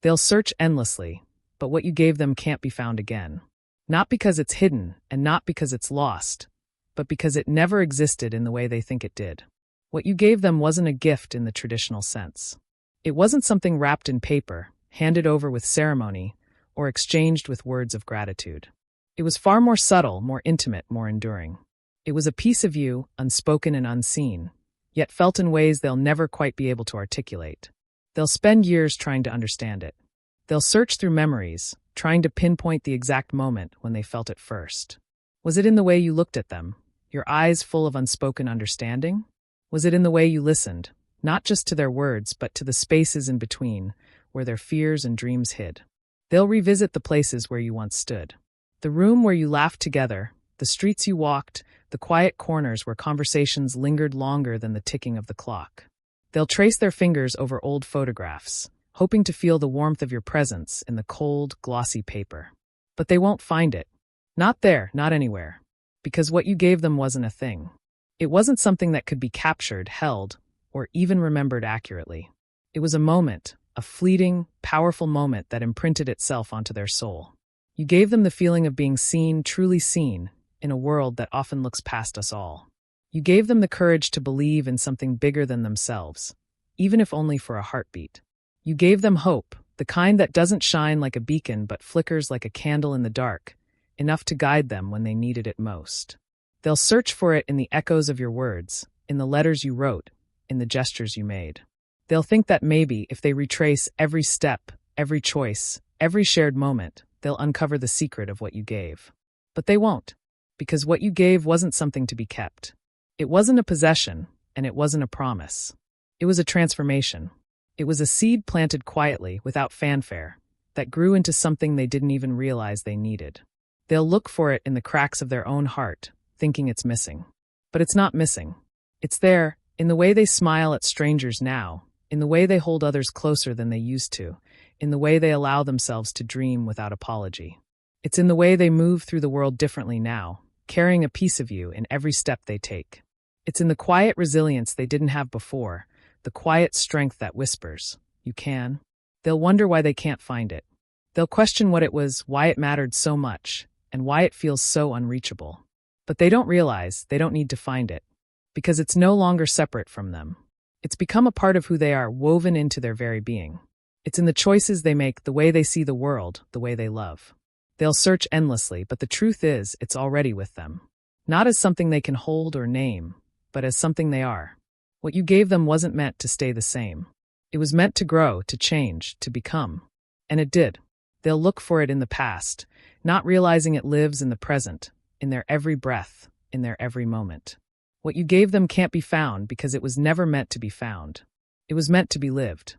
They'll search endlessly, but what you gave them can't be found again. Not because it's hidden, and not because it's lost, but because it never existed in the way they think it did. What you gave them wasn't a gift in the traditional sense. It wasn't something wrapped in paper, handed over with ceremony, or exchanged with words of gratitude. It was far more subtle, more intimate, more enduring. It was a piece of you, unspoken and unseen, yet felt in ways they'll never quite be able to articulate. They'll spend years trying to understand it. They'll search through memories, trying to pinpoint the exact moment when they felt it first. Was it in the way you looked at them, your eyes full of unspoken understanding? Was it in the way you listened, not just to their words, but to the spaces in between, where their fears and dreams hid? They'll revisit the places where you once stood. The room where you laughed together, the streets you walked, the quiet corners where conversations lingered longer than the ticking of the clock. They'll trace their fingers over old photographs, hoping to feel the warmth of your presence in the cold, glossy paper. But they won't find it. Not there, not anywhere. Because what you gave them wasn't a thing. It wasn't something that could be captured, held, or even remembered accurately. It was a moment, a fleeting, powerful moment that imprinted itself onto their soul. You gave them the feeling of being seen, truly seen, in a world that often looks past us all. You gave them the courage to believe in something bigger than themselves, even if only for a heartbeat. You gave them hope, the kind that doesn't shine like a beacon but flickers like a candle in the dark, enough to guide them when they needed it most. They'll search for it in the echoes of your words, in the letters you wrote, in the gestures you made. They'll think that maybe, if they retrace every step, every choice, every shared moment, they'll uncover the secret of what you gave. But they won't, because what you gave wasn't something to be kept. It wasn't a possession, and it wasn't a promise. It was a transformation. It was a seed planted quietly, without fanfare, that grew into something they didn't even realize they needed. They'll look for it in the cracks of their own heart, thinking it's missing. But it's not missing. It's there, in the way they smile at strangers now, in the way they hold others closer than they used to, in the way they allow themselves to dream without apology. It's in the way they move through the world differently now, carrying a piece of you in every step they take. It's in the quiet resilience they didn't have before, the quiet strength that whispers, "You can." They'll wonder why they can't find it. They'll question what it was, why it mattered so much, and why it feels so unreachable. But they don't realize they don't need to find it, because it's no longer separate from them. It's become a part of who they are, woven into their very being. It's in the choices they make, the way they see the world, the way they love. They'll search endlessly, but the truth is, it's already with them. Not as something they can hold or name, but as something they are. What you gave them wasn't meant to stay the same. It was meant to grow, to change, to become. And it did. They'll look for it in the past, not realizing it lives in the present, in their every breath, in their every moment. What you gave them can't be found because it was never meant to be found. It was meant to be lived.